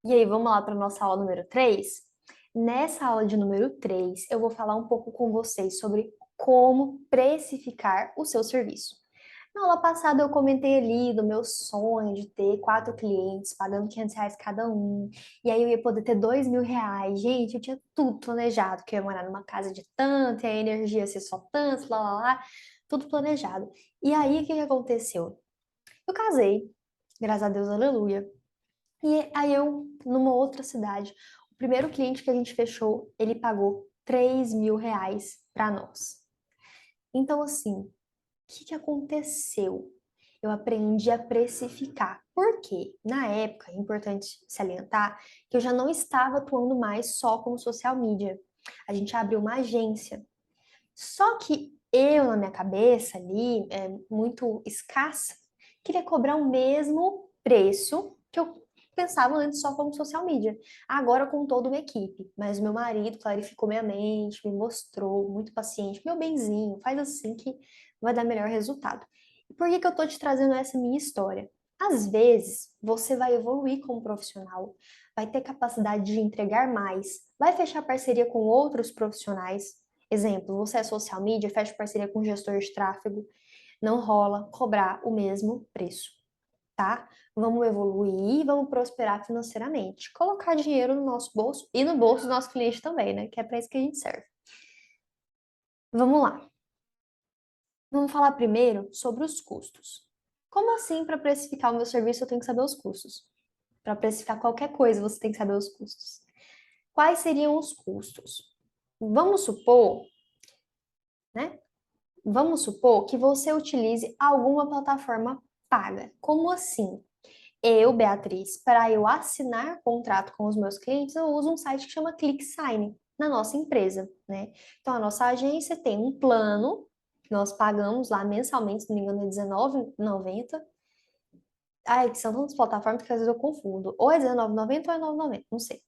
E aí, vamos lá para a nossa aula número 3. Nessa aula de número 3, eu vou falar um pouco com vocês sobre como precificar o seu serviço. Na aula passada, eu comentei ali do meu sonho de ter 4 clientes, pagando R$ 500 cada um, e aí eu ia poder ter R$ 2.000. Gente, eu tinha tudo planejado, que eu ia morar numa casa de tanto, e a energia ia ser só tanto, lá, tudo planejado. E aí, o que que aconteceu? Eu casei, graças a Deus, aleluia. E aí eu, numa outra cidade, o primeiro cliente que a gente fechou, ele pagou R$ 3.000 para nós. Então, assim, o que que aconteceu? Eu aprendi a precificar. Por quê? Na época, é importante salientar que eu já não estava atuando mais só como social media. A gente abriu uma agência. Só que eu, na minha cabeça ali, muito escassa, queria cobrar o mesmo preço que eu pensava antes só como social media. Agora com toda uma equipe. Mas meu marido clarificou minha mente, me mostrou, muito paciente, meu benzinho, faz assim que vai dar melhor resultado. E por que que eu tô te trazendo essa minha história? Às vezes, você vai evoluir como profissional, vai ter capacidade de entregar mais, vai fechar parceria com outros profissionais. Exemplo, você é social media, fecha parceria com gestor de tráfego, não rola cobrar o mesmo preço, tá? Vamos evoluir, vamos prosperar financeiramente. Colocar dinheiro no nosso bolso e no bolso do nosso cliente também, né? Que é para isso que a gente serve. Vamos lá. Vamos falar primeiro sobre os custos. Como assim, para precificar o meu serviço, eu tenho que saber os custos? Para precificar qualquer coisa, você tem que saber os custos. Quais seriam os custos? Vamos supor, né? Vamos supor que você utilize alguma plataforma paga. Como assim? Eu, Beatriz, para eu assinar contrato com os meus clientes, eu uso um site que chama ClickSign na nossa empresa, né? Então, a nossa agência tem um plano que nós pagamos lá mensalmente, se não me engano, é R$ 19,90. Ai, que são tantas plataformas que às vezes eu confundo. Ou é R$ 19,90 ou é R$ 9,90, não sei.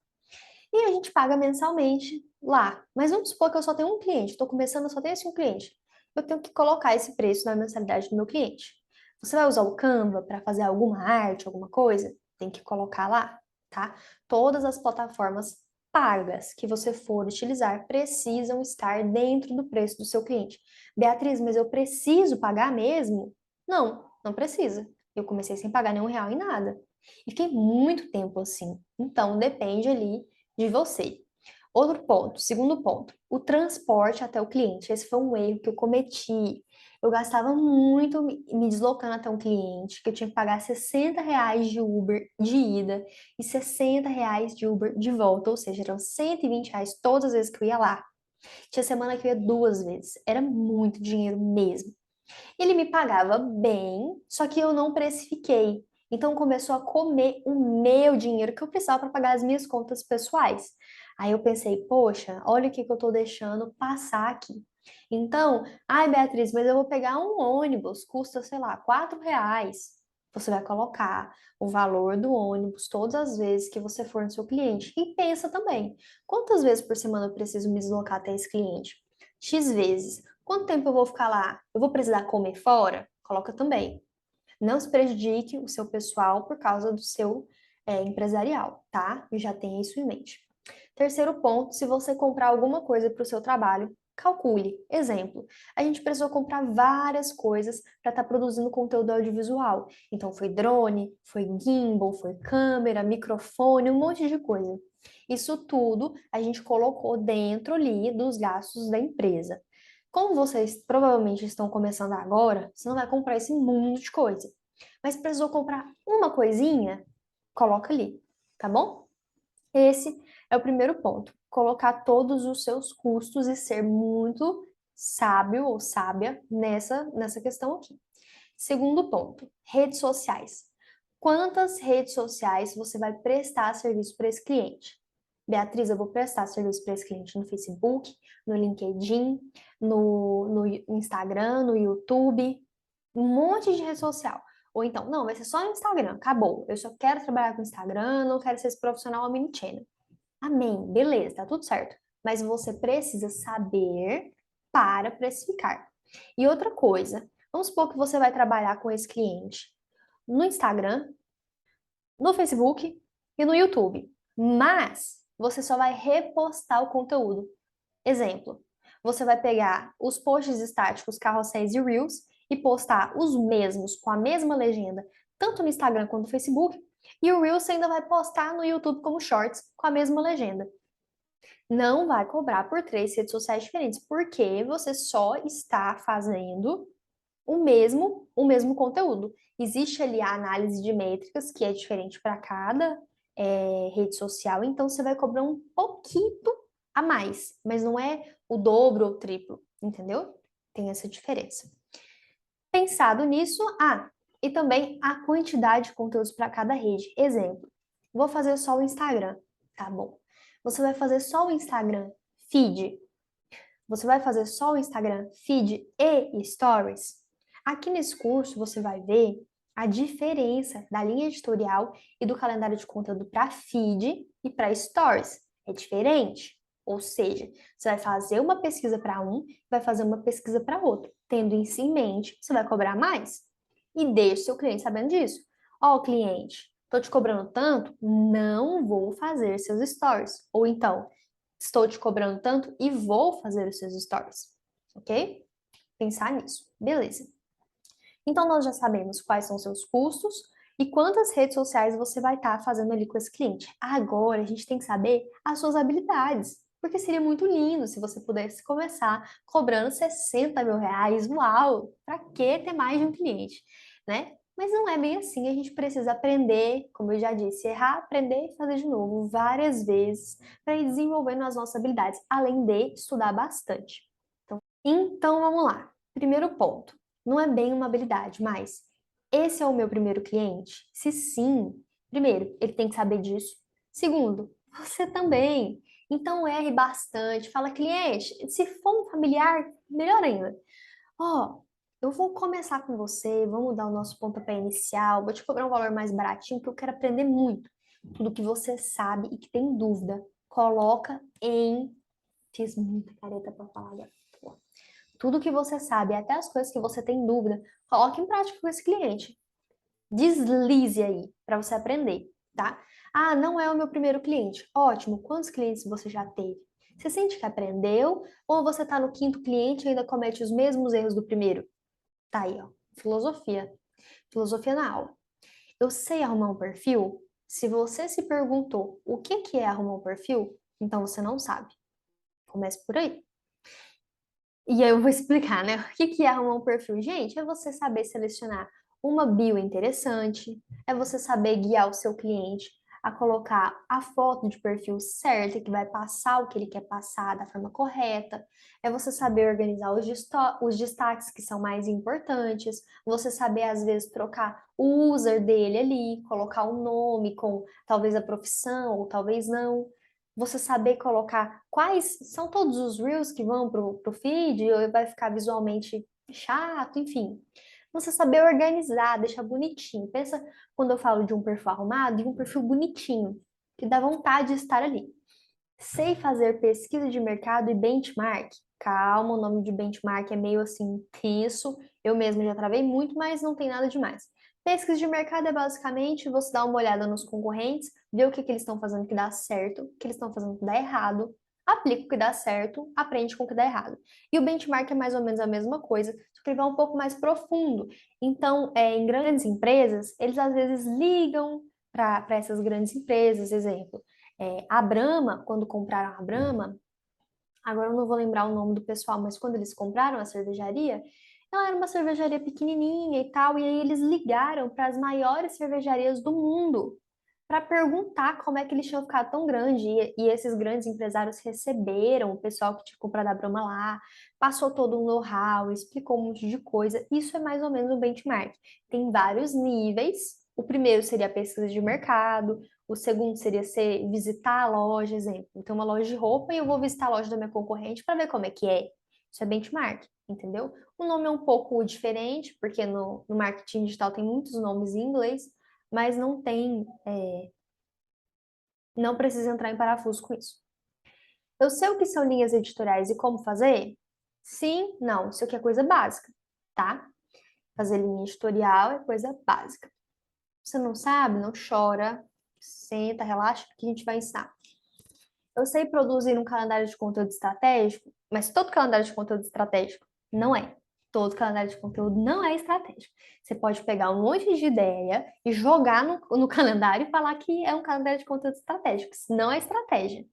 E a gente paga mensalmente lá. Mas vamos supor que eu só tenho um cliente, estou começando, eu só tenho esse um cliente. Eu tenho que colocar esse preço na mensalidade do meu cliente. Você vai usar o Canva para fazer alguma arte, alguma coisa? Tem que colocar lá, tá? Todas as plataformas pagas que você for utilizar precisam estar dentro do preço do seu cliente. Beatriz, mas eu preciso pagar mesmo? Não, não precisa. Eu comecei sem pagar nenhum real em nada. E fiquei muito tempo assim. Então, depende ali de você. Outro ponto, segundo ponto, o transporte até o cliente. Esse foi um erro que eu cometi. Eu gastava muito me deslocando até um cliente, que eu tinha que pagar R$ 60 de Uber de ida e R$ 60 de Uber de volta, ou seja, eram R$ 120 todas as vezes que eu ia lá. Tinha semana que eu ia 2 vezes, era muito dinheiro mesmo. Ele me pagava bem, só que eu não precifiquei. Então começou a comer o meu dinheiro que eu precisava para pagar as minhas contas pessoais. Aí eu pensei, poxa, olha o que que eu estou deixando passar aqui. Então, ai Beatriz, mas eu vou pegar um ônibus, custa, sei lá, R$ 4. Você vai colocar o valor do ônibus todas as vezes que você for no seu cliente. E pensa também, quantas vezes por semana eu preciso me deslocar até esse cliente? X vezes. Quanto tempo eu vou ficar lá? Eu vou precisar comer fora? Coloca também. Não se prejudique o seu pessoal por causa do seu empresarial, tá? E já tenha isso em mente. Terceiro ponto, se você comprar alguma coisa para o seu trabalho, calcule. Exemplo, a gente precisou comprar várias coisas para estar produzindo conteúdo audiovisual. Então, foi drone, foi gimbal, foi câmera, microfone, um monte de coisa. Isso tudo a gente colocou dentro ali dos gastos da empresa. Como vocês provavelmente estão começando agora, você não vai comprar esse mundo de coisa. Mas precisou comprar uma coisinha? Coloca ali, tá bom? Esse é o primeiro ponto. Colocar todos os seus custos e ser muito sábio ou sábia nessa questão aqui. Segundo ponto, redes sociais. Quantas redes sociais você vai prestar serviço para esse cliente? Beatriz, eu vou prestar serviço para esse cliente no Facebook, no LinkedIn, no Instagram, no YouTube, um monte de rede social. Ou então, não, vai ser só no Instagram, acabou. Eu só quero trabalhar com Instagram, não quero ser esse profissional omnichannel. Amém, beleza, tá tudo certo. Mas você precisa saber para precificar. E outra coisa, vamos supor que você vai trabalhar com esse cliente no Instagram, no Facebook e no YouTube. Mas você só vai repostar o conteúdo. Exemplo, você vai pegar os posts estáticos, carrosséis e reels e postar os mesmos, com a mesma legenda, tanto no Instagram quanto no Facebook, e o Reels você ainda vai postar no YouTube como Shorts, com a mesma legenda. Não vai cobrar por 3 redes sociais diferentes, porque você só está fazendo o mesmo conteúdo. Existe ali a análise de métricas, que é diferente para cada rede social, então você vai cobrar um pouquinho a mais, mas não é o dobro ou o triplo, entendeu? Tem essa diferença. Pensado nisso, e também a quantidade de conteúdos para cada rede. Exemplo, vou fazer só o Instagram, tá bom? Você vai fazer só o Instagram feed. Você vai fazer só o Instagram feed e stories. Aqui nesse curso você vai ver a diferença da linha editorial e do calendário de conteúdo para feed e para stories. É diferente. Ou seja, você vai fazer uma pesquisa para um, vai fazer uma pesquisa para outro. Tendo isso em mente, você vai cobrar mais. E deixe seu cliente sabendo disso. Ó, cliente, estou te cobrando tanto, não vou fazer seus stories. Ou então, estou te cobrando tanto e vou fazer os seus stories. Ok? Pensar nisso. Beleza. Então, nós já sabemos quais são os seus custos e quantas redes sociais você vai estar fazendo ali com esse cliente. Agora, a gente tem que saber as suas habilidades. Porque seria muito lindo se você pudesse começar cobrando 60 mil reais. Uau! Para que ter mais de um cliente, né? Mas não é bem assim, a gente precisa aprender, como eu já disse, errar, aprender e fazer de novo várias vezes para ir desenvolvendo as nossas habilidades, além de estudar bastante. Então vamos lá. Primeiro ponto, não é bem uma habilidade, mas esse é o meu primeiro cliente? Se sim, primeiro, ele tem que saber disso. Segundo, você também. Então erre bastante, fala cliente, se for um familiar, melhor ainda. Ó, eu vou começar com você, vamos dar o nosso pontapé inicial, vou te cobrar um valor mais baratinho, porque eu quero aprender muito. Tudo que você sabe e que tem dúvida, coloca em. Fiz muita careta para falar agora. Tudo que você sabe, até as coisas que você tem dúvida, coloque em prática com esse cliente. Deslize aí para você aprender, tá? Ah, não é o meu primeiro cliente. Ótimo. Quantos clientes você já teve? Você sente que aprendeu ou você está no quinto cliente e ainda comete os mesmos erros do primeiro? Tá aí, ó. Filosofia. Filosofia na aula. Eu sei arrumar um perfil? Se você se perguntou o que é arrumar um perfil, então você não sabe. Comece por aí. E aí eu vou explicar, né? O que é arrumar um perfil? Gente, é você saber selecionar uma bio interessante, é você saber guiar o seu cliente a colocar a foto de perfil certa, que vai passar o que ele quer passar da forma correta, é você saber organizar os destaques que são mais importantes, você saber, às vezes, trocar o user dele ali, colocar o nome com talvez a profissão ou talvez não, você saber colocar quais são todos os reels que vão pro feed, ou vai ficar visualmente chato, enfim. Você saber organizar, deixar bonitinho. Pensa quando eu falo de um perfil arrumado, e um perfil bonitinho, que dá vontade de estar ali. Sei fazer pesquisa de mercado e benchmark. Calma, o nome de benchmark é meio assim, isso. Eu mesmo já travei muito, mas não tem nada demais. Pesquisa de mercado é basicamente você dar uma olhada nos concorrentes, ver o que eles estão fazendo que dá certo, o que eles estão fazendo que dá errado, aplica o que dá certo, aprende com o que dá errado. E o benchmark é mais ou menos a mesma coisa, só que ele vai um pouco mais profundo. Então, em grandes empresas, eles às vezes ligam para essas grandes empresas, exemplo. A Brahma, quando compraram a Brahma, agora eu não vou lembrar o nome do pessoal, mas quando eles compraram a cervejaria, ela era uma cervejaria pequenininha e tal, e aí eles ligaram para as maiores cervejarias do mundo para perguntar como é que eles tinham ficado tão grande. E esses grandes empresários receberam o pessoal que tinha comprado a Brahma lá, passou todo um know-how, explicou um monte de coisa. Isso é mais ou menos um benchmark. Tem vários níveis. O primeiro seria a pesquisa de mercado, o segundo seria visitar a loja, exemplo. Eu tenho uma loja de roupa e eu vou visitar a loja da minha concorrente para ver como é que é. Isso é benchmark, entendeu? O nome é um pouco diferente, porque no marketing digital tem muitos nomes em inglês, mas não tem, não precisa entrar em parafuso com isso. Eu sei o que são linhas editoriais e como fazer? Sim, não, isso aqui é coisa básica, tá? Fazer linha editorial é coisa básica. Você não sabe? Não chora. Senta, relaxa, que a gente vai ensinar. Eu sei produzir um calendário de conteúdo estratégico, mas todo calendário de conteúdo estratégico não é. Todo calendário de conteúdo não é estratégico. Você pode pegar um monte de ideia e jogar no calendário e falar que é um calendário de conteúdo estratégico. Isso não é estratégia,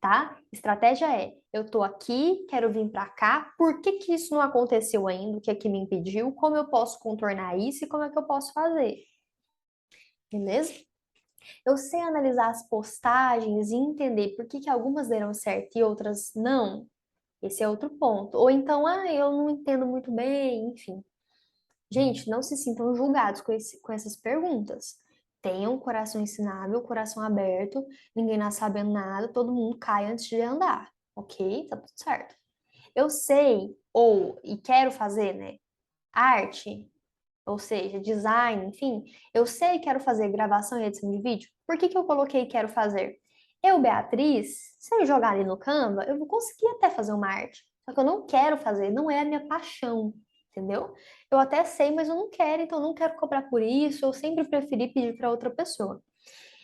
tá? Estratégia é, eu tô aqui, quero vir para cá, por que que isso não aconteceu ainda? O que é que me impediu? Como eu posso contornar isso e como é que eu posso fazer? Beleza? Eu sei analisar as postagens e entender por que que algumas deram certo e outras não. Esse é outro ponto. Ou então, eu não entendo muito bem, enfim. Gente, não se sintam julgados com essas perguntas. Tenham o coração ensinável, coração aberto, ninguém nasce sabendo nada, todo mundo cai antes de andar, ok? Tá tudo certo. Eu sei, e quero fazer, né? Arte, ou seja, design, enfim, eu sei que quero fazer gravação e edição de vídeo. Por que que eu coloquei quero fazer? Eu, Beatriz, se eu jogar ali no Canva, eu vou conseguir até fazer uma arte. Só que eu não quero fazer, não é a minha paixão, entendeu? Eu até sei, mas eu não quero, então eu não quero cobrar por isso. Eu sempre preferi pedir para outra pessoa.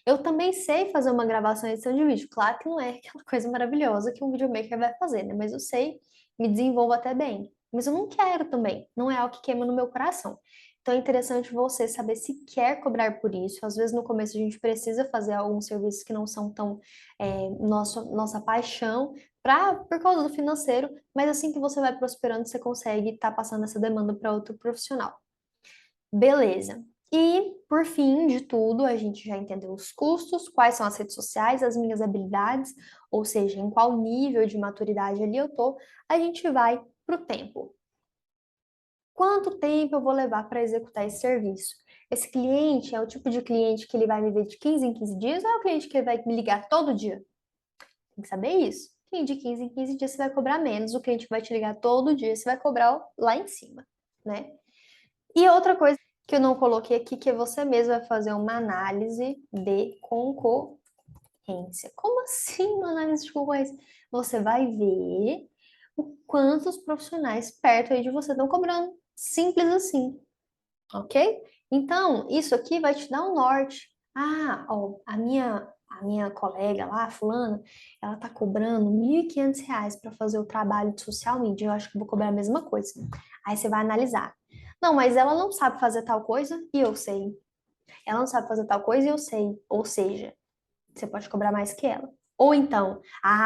Eu também sei fazer uma gravação e edição de vídeo. Claro que não é aquela coisa maravilhosa que um videomaker vai fazer, né? Mas eu sei, me desenvolvo até bem. Mas eu não quero também. Não é algo que queima no meu coração. Então é interessante você saber se quer cobrar por isso. Às vezes no começo a gente precisa fazer alguns serviços que não são tão nossa paixão por causa do financeiro, mas assim que você vai prosperando, você consegue estar passando essa demanda para outro profissional. Beleza. E, por fim de tudo, a gente já entendeu os custos, quais são as redes sociais, as minhas habilidades, ou seja, em qual nível de maturidade ali eu tô, a gente vai para o tempo. Quanto tempo eu vou levar para executar esse serviço? Esse cliente é o tipo de cliente que ele vai me ver de 15 em 15 dias ou é o cliente que vai me ligar todo dia? Tem que saber isso. Cliente de 15 em 15 dias você vai cobrar menos, o cliente vai te ligar todo dia, você vai cobrar lá em cima, né? E outra coisa que eu não coloquei aqui, que você mesmo vai fazer uma análise de concorrência. Como assim uma análise de concorrência? Você vai ver o quanto os profissionais perto aí de você estão cobrando. Simples assim, ok? Então, isso aqui vai te dar um norte. Ó, a minha colega lá, a fulana, ela tá cobrando R$ 1.500 para fazer o trabalho de social media. Eu acho que eu vou cobrar a mesma coisa. Aí você vai analisar. Não, mas ela não sabe fazer tal coisa e eu sei. Ela não sabe fazer tal coisa e eu sei. Ou seja, você pode cobrar mais que ela. Ou então,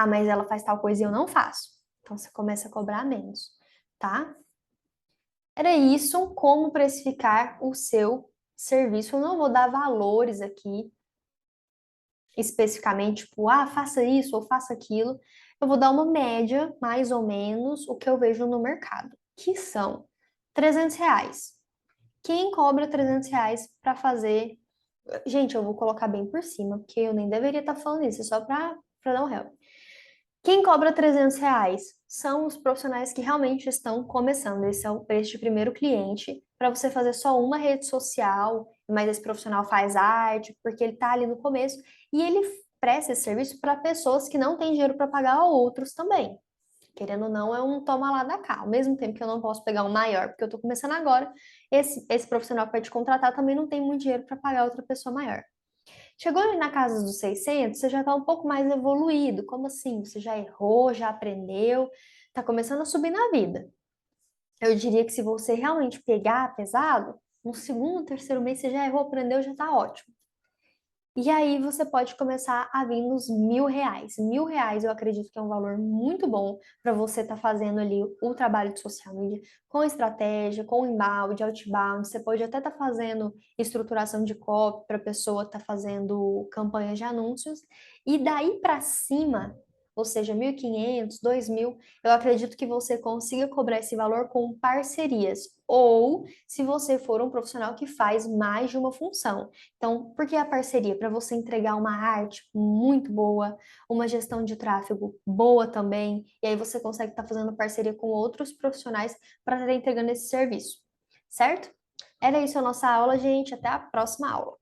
mas ela faz tal coisa e eu não faço. Então você começa a cobrar menos, tá? Era isso, como precificar o seu serviço. Eu não vou dar valores aqui especificamente, tipo, faça isso ou faça aquilo. Eu vou dar uma média, mais ou menos, o que eu vejo no mercado, que são R$ 300. Quem cobra R$ 300 para fazer? Gente, eu vou colocar bem por cima, porque eu nem deveria estar falando isso, é só para dar um help. Quem cobra R$ 300 são os profissionais que realmente estão começando. Esse é o preço de primeiro cliente para você fazer só uma rede social, mas esse profissional faz arte, porque ele está ali no começo e ele presta esse serviço para pessoas que não têm dinheiro para pagar a outros também. Querendo ou não, é um toma lá da cá. Ao mesmo tempo que eu não posso pegar um maior, porque eu estou começando agora, esse profissional que vai te contratar também não tem muito dinheiro para pagar outra pessoa maior. Chegou ali na casa dos 600, você já está um pouco mais evoluído. Como assim? Você já errou, já aprendeu, está começando a subir na vida. Eu diria que se você realmente pegar pesado, no segundo, terceiro mês você já errou, aprendeu, já está ótimo. E aí você pode começar a vir nos R$ 1.000. R$ 1.000 eu acredito que é um valor muito bom para você estar fazendo ali o trabalho de social media com estratégia, com inbound, outbound. Você pode até estar fazendo estruturação de copy para a pessoa estar fazendo campanhas de anúncios. E daí para cima, ou seja, 1.500, 2.000, eu acredito que você consiga cobrar esse valor com parcerias. Ou se você for um profissional que faz mais de uma função. Então, por que a parceria? Para você entregar uma arte muito boa, uma gestão de tráfego boa também, e aí você consegue estar fazendo parceria com outros profissionais para estar entregando esse serviço, certo? Era isso a nossa aula, gente. Até a próxima aula.